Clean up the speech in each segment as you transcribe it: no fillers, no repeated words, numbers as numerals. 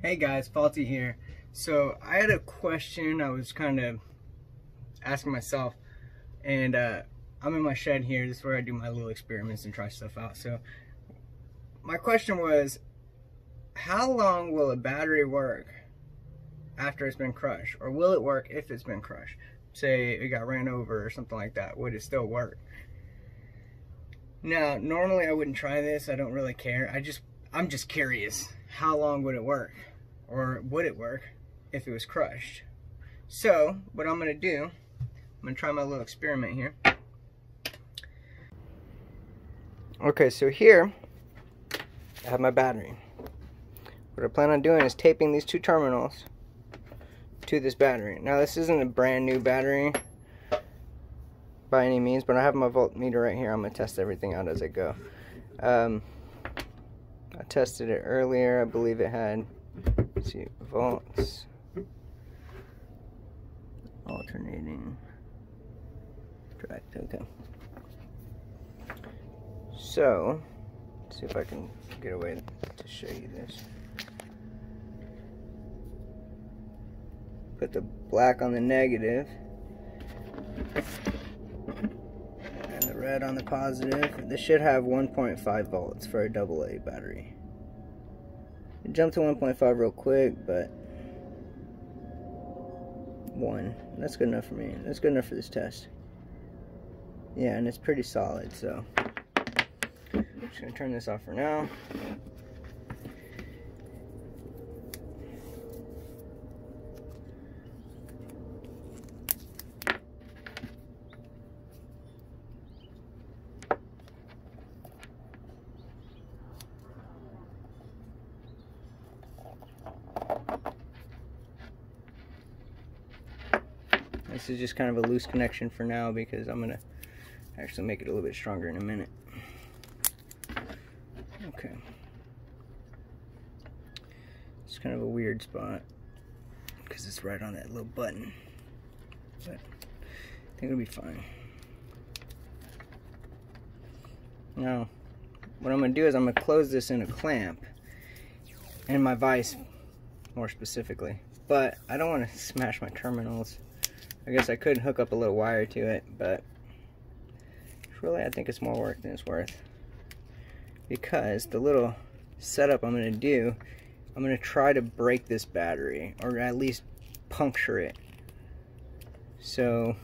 Hey guys, Faulty here. So I had a question I was kind of asking myself, and I'm in my shed here. This is where I do my little experiments and try stuff out. So my question was, how long will a battery work after it's been crushed? Or will it work if it's been crushed? Say it got ran over or something like that, would it still work? Now, normally I wouldn't try this. I don't really care. I'm just curious. How long would it work? Or would it work if it was crushed? So, what I'm gonna do, I'm gonna try my little experiment here. Okay, so here, I have my battery. What I plan on doing is taping these two terminals to this battery. Now, this isn't a brand new battery by any means, but I have my voltmeter right here. I'm gonna test everything out as I go. I tested it earlier. I believe it had, let's see, volts, alternating, correct, okay. So, let's see if I can get away to show you this. Put the black on the negative and the red on the positive. This should have 1.5 volts for a AA battery. It jumped to 1.5 real quick, but 1. That's good enough for me. That's good enough for this test. Yeah, and it's pretty solid, so I'm just gonna turn this off for now. This is just kind of a loose connection for now because I'm going to actually make it a little bit stronger in a minute. Okay. It's kind of a weird spot because it's right on that little button. But I think it'll be fine. Now, what I'm going to do is I'm going to close this in a clamp, and my vise more specifically. But I don't want to smash my terminals. I guess I could hook up a little wire to it, but really I think it's more work than it's worth. Because the little setup I'm going to do, I'm going to try to break this battery, or at least puncture it. So,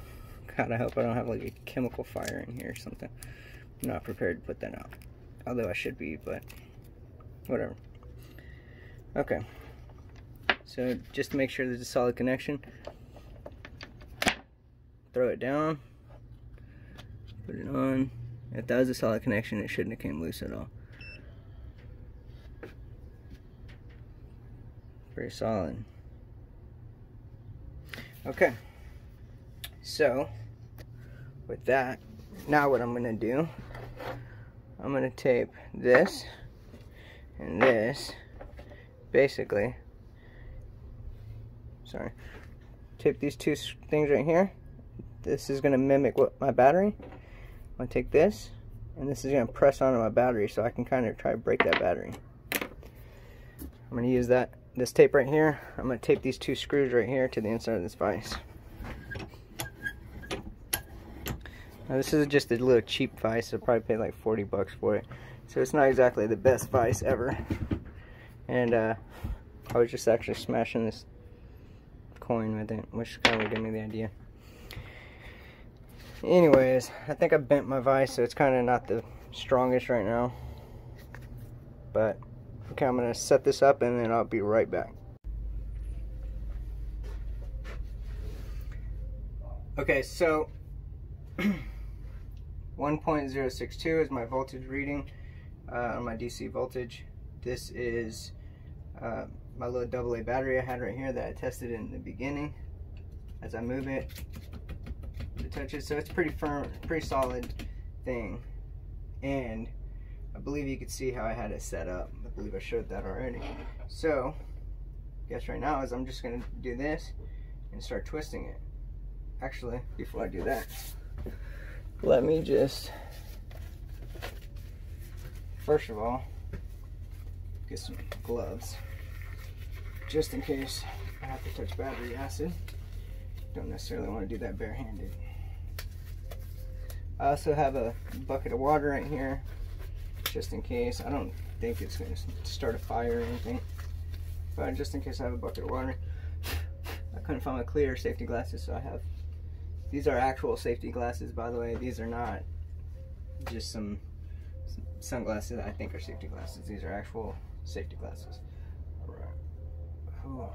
God, I hope I don't have like a chemical fire in here or something. I'm not prepared to put that out. Although I should be, but whatever. Okay. So, just to make sure there's a solid connection, throw it down, put it on. If that was a solid connection, it shouldn't have came loose at all. Pretty solid. Okay, so with that, now what I'm gonna do, I'm gonna tape this and this, basically, tape these two things right here. This is going to mimic what my battery. I'm going to take this, and this is going to press onto my battery so I can kind of try to break that battery. I'm going to use this tape right here. I'm going to tape these two screws right here to the inside of this vise. Now this is just a little cheap vise. I probably paid like 40 bucks for it. So it's not exactly the best vise ever. And I was just actually smashing this coin with it, which kind of gave me the idea. Anyways, I think I bent my vise, so it's kind of not the strongest right now. But, okay, I'm going to set this up and then I'll be right back. Okay, so 1.062 is my voltage reading on my DC voltage. This is my little AA battery I had right here that I tested in the beginning. As I move it, to touch it, so it's pretty firm, pretty solid thing. And I believe you could see how I had it set up. I believe I showed that already. So I guess right now is I'm just gonna do this and start twisting it. Actually, before I do that, let me just first of all get some gloves. just in case I have to touch battery acid. Don't necessarily want to do that barehanded. I also have a bucket of water right here, just in case. I don't think it's going to start a fire or anything, but just in case I have a bucket of water. I couldn't find my clear safety glasses, so I have, these are actual safety glasses, by the way. These are not just some sunglasses I think are safety glasses. These are actual safety glasses. All right. Oh.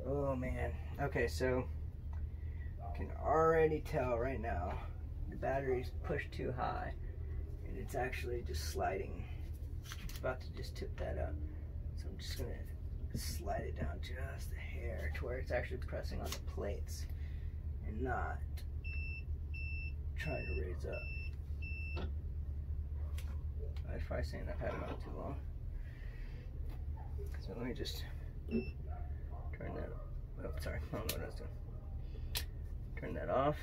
Oh man. Okay, so I can already tell right now the battery's pushed too high and it's actually just sliding. It's about to just tip that up. So I'm just gonna slide it down just a hair to where it's actually pressing on the plates and not trying to raise up. I was probably saying I've had it on too long. So let me just turn that, oh sorry, I don't know what I was doing. Turn that off.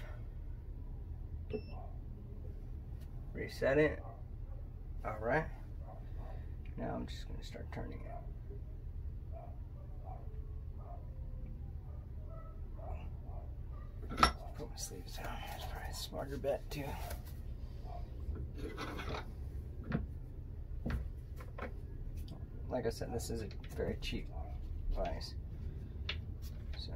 Reset it. Alright. Now I'm just going to start turning it. Put my sleeves down. That's probably a smarter bet too. Like I said, this is a very cheap device. So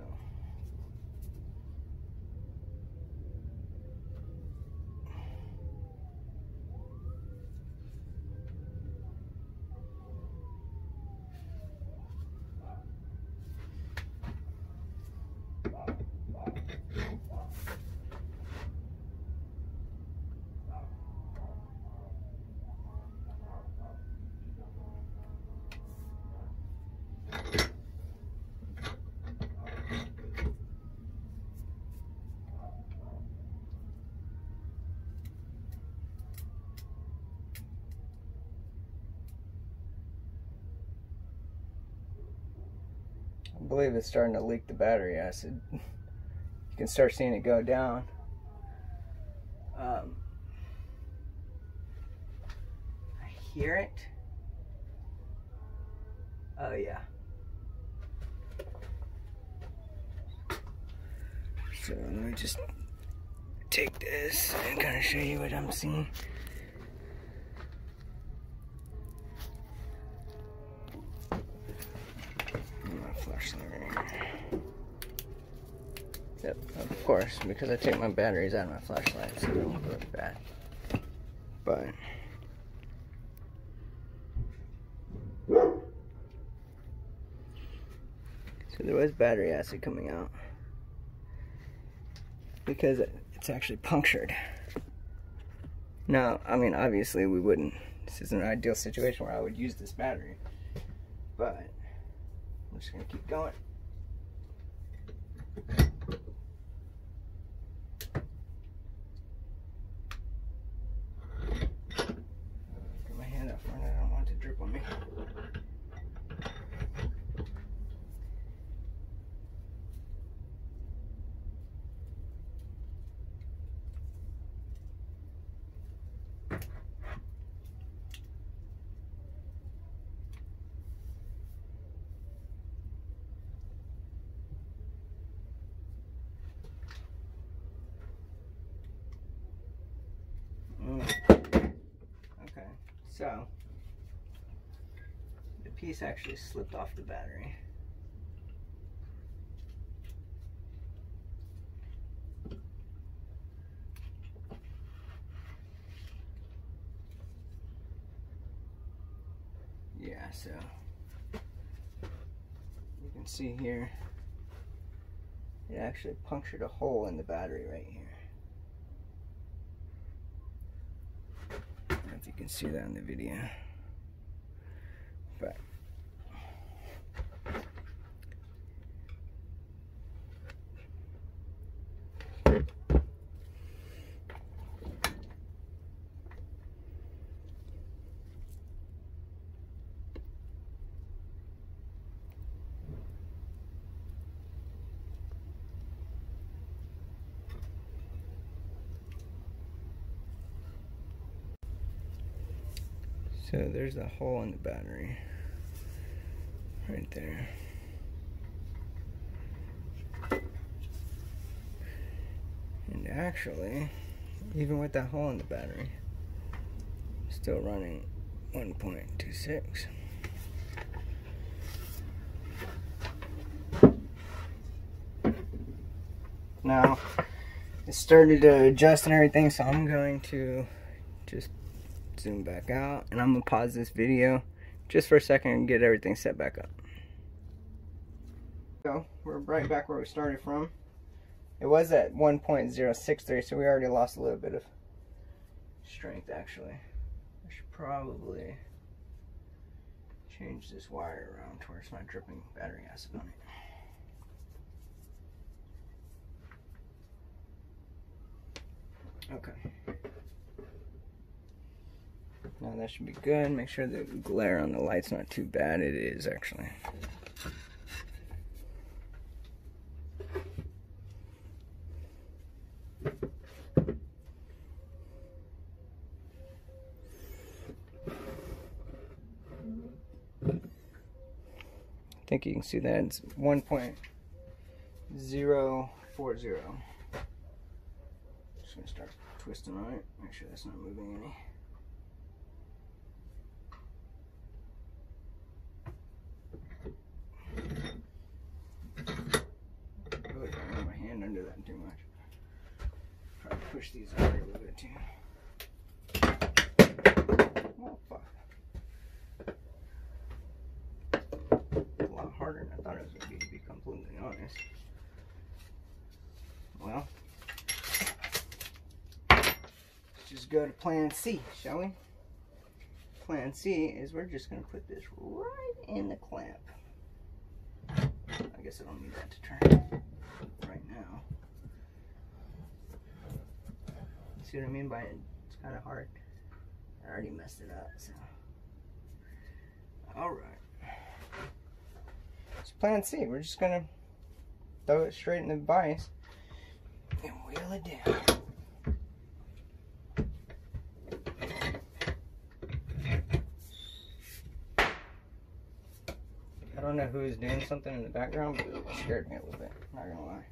I believe it's starting to leak the battery acid. You can start seeing it go down. I hear it. Oh yeah. So let me just take this and kind of show you what I'm seeing. Yep, of course, because I take my batteries out of my flashlight, so it don't look bad. But so there was battery acid coming out because it's actually punctured. Now, I mean, obviously we wouldn't. This is an ideal situation where I would use this battery, but I'm just gonna keep going. Get my hand out front, I don't want it to drip on me. Okay, so the piece actually slipped off the battery. Yeah, so you can see here, it actually punctured a hole in the battery right here. I don't know if you can see that in the video, but So there's the hole in the battery right there. And actually, even with that hole in the battery, still running 1.26. Now, it started to adjust and everything, so I'm going to just zoom back out, and I'm going to pause this video just for a second and get everything set back up. So, we're right back where we started from. It was at 1.063, so we already lost a little bit of strength, actually. I should probably change this wire around to where it's not dripping battery acid on it. Okay. Now that should be good. Make sure the glare on the light's not too bad. It is, actually. I think you can see that it's 1.040. Just gonna start twisting on it, make sure that's not moving any. Oh, I don't have my hand under that too much. Try to push these out a little bit too. Oh, fuck. A lot harder than I thought it was going to be completely honest. Well, let's just go to plan C, shall we? Plan C is we're just going to put this right in the clamp. I guess I don't need that to turn right now. See what I mean by it? It's kind of hard. I already messed it up, so. Alright. It's plan C. We're just going to throw it straight in the vise and wheel it down. I don't know who's doing something in the background, but it scared me a little bit, not gonna lie.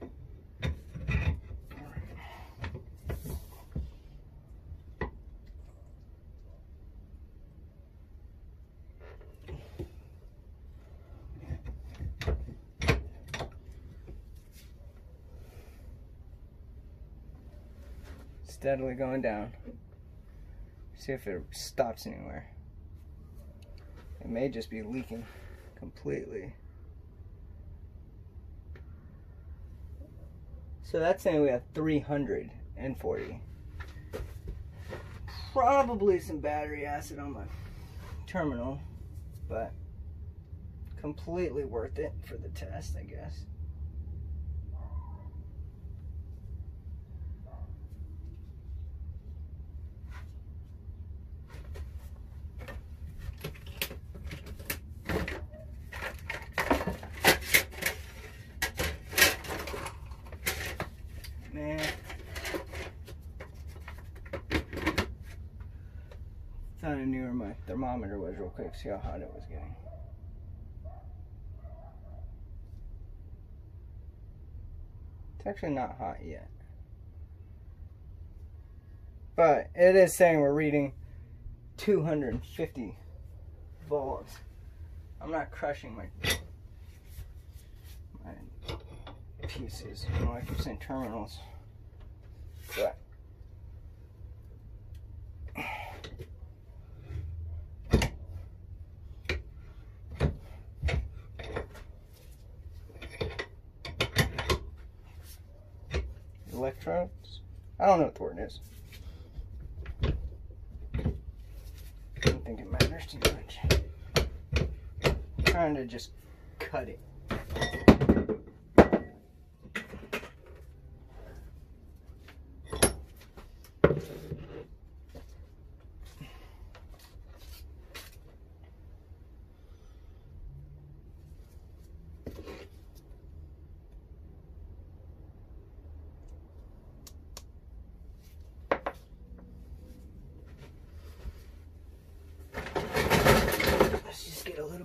Steadily going down. See if it stops anywhere. It may just be leaking completely. So that's saying we have 340. Probably some battery acid on my terminal, but completely worth it for the test, I guess. Man, thought I knew where my thermometer was real quick, see how hot it was getting. It's actually not hot yet, but it is saying we're reading 250 volts. I'm not crushing my pieces, you know, I keep saying terminals, but electrodes, I don't know what the word is. I don't think it matters too much. I'm trying to just cut it.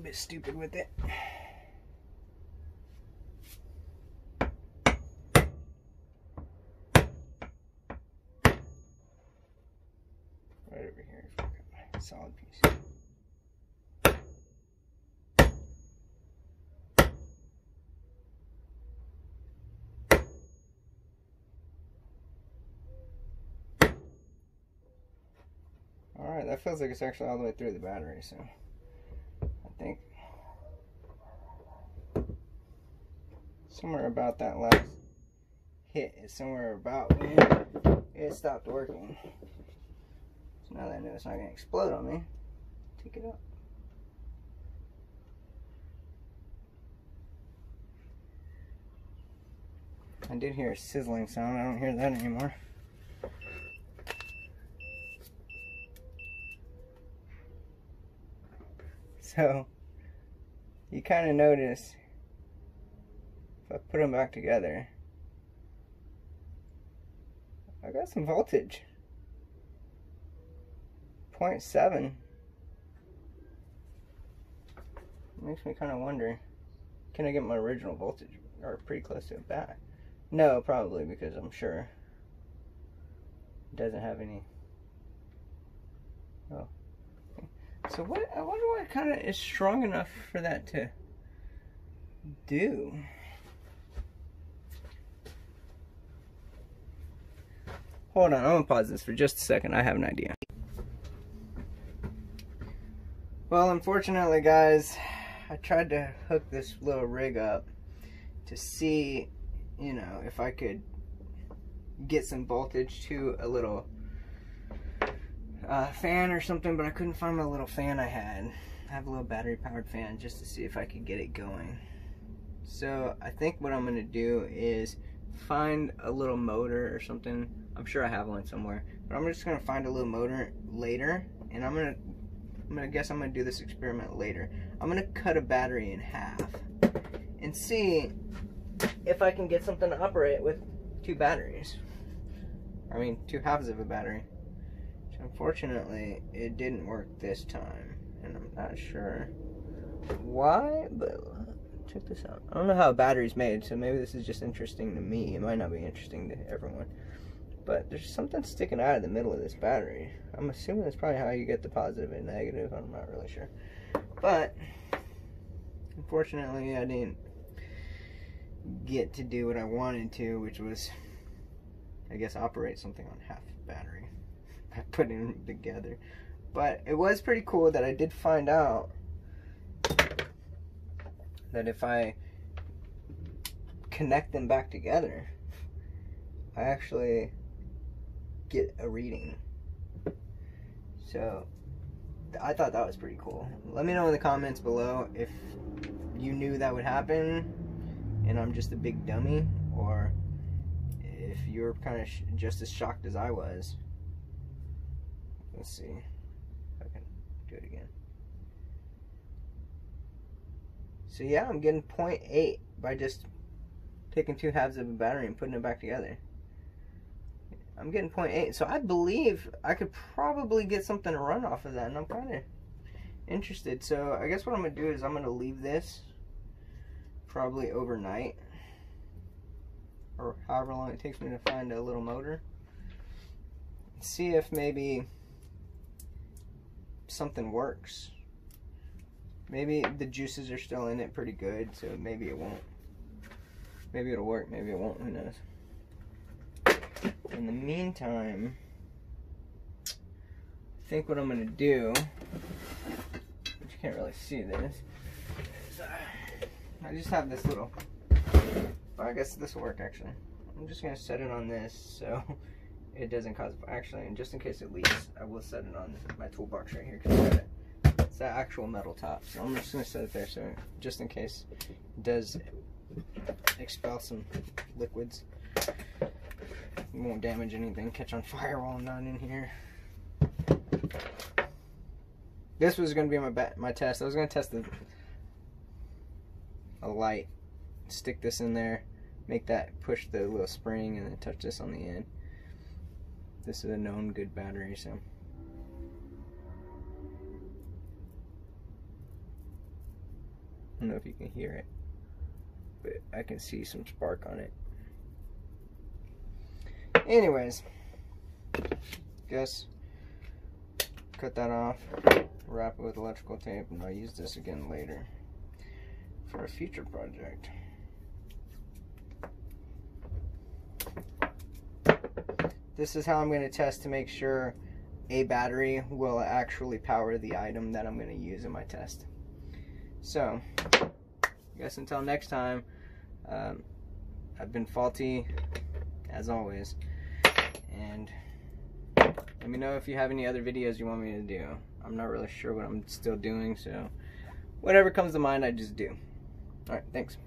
bit stupid with it. Right over here, I've got my solid piece. Alright, that feels like it's actually all the way through the battery, so I think somewhere about that last hit is somewhere about when it stopped working. So now that I know it's not going to explode on me, take it up. I did hear a sizzling sound, I don't hear that anymore. So, you kind of notice, if I put them back together, I got some voltage. 0.7. Makes me kind of wonder, can I get my original voltage, or pretty close to it back? No, probably, because I'm sure it doesn't have any. Oh. So what, I wonder what kind of is strong enough for that to do. Hold on, I'm gonna pause this for just a second. I have an idea. Well, unfortunately, guys, I tried to hook this little rig up to see, you know, if I could get some voltage to a little fan or something, but I couldn't find my little fan I had. I have a little battery powered fan just to see if I could get it going. So I think what I'm gonna do is find a little motor or something. I'm sure I have one somewhere, but I'm just gonna find a little motor later, and I'm gonna guess I'm gonna do this experiment later. I'm gonna cut a battery in half and see if I can get something to operate with two batteries. I mean, two halves of a battery. Unfortunately, it didn't work this time, and I'm not sure why, but check this out. I don't know how a battery's made, so maybe this is just interesting to me. It might not be interesting to everyone, but there's something sticking out of the middle of this battery. I'm assuming that's probably how you get the positive and negative. I'm not really sure, but unfortunately, I didn't get to do what I wanted to, which was, I guess, operate something on half battery. I put them together, but it was pretty cool that I did find out that if I connect them back together, I actually get a reading. So I thought that was pretty cool. Let me know in the comments below if you knew that would happen and I'm just a big dummy, or if you're kind of just as shocked as I was. Let's see if I can do it again. So yeah, I'm getting 0.8 by just taking two halves of a battery and putting it back together. I'm getting 0.8, so I believe I could probably get something to run off of that, and I'm kind of interested. So I guess what I'm going to do is I'm going to leave this probably overnight, or however long it takes me to find a little motor. See if maybe something works. Maybe the juices are still in it pretty good, so maybe it won't. Maybe it'll work, maybe it won't, who knows. In the meantime, I think what I'm gonna do, but you can't really see this, is I just have this little, well, I guess this will work actually. I'm just gonna set it on this so it doesn't cause, actually, and just in case it leaks, I will set it on my toolbox right here, because it's that actual metal top. So I'm just going to set it there, so just in case it does expel some liquids, it won't damage anything, catch on fire while I'm not in here. This was going to be my test. I was going to test a light, stick this in there, make that push the little spring, and then touch this on the end. This is a known good battery, so I don't know if you can hear it, but I can see some spark on it. Anyways, guess cut that off, wrap it with electrical tape, and I'll use this again later for a future project. This is how I'm going to test to make sure a battery will actually power the item that I'm going to use in my test. So, I guess until next time, I've been faulty, as always, and let me know if you have any other videos you want me to do. I'm not really sure what I'm still doing, so whatever comes to mind, I just do. Alright, thanks.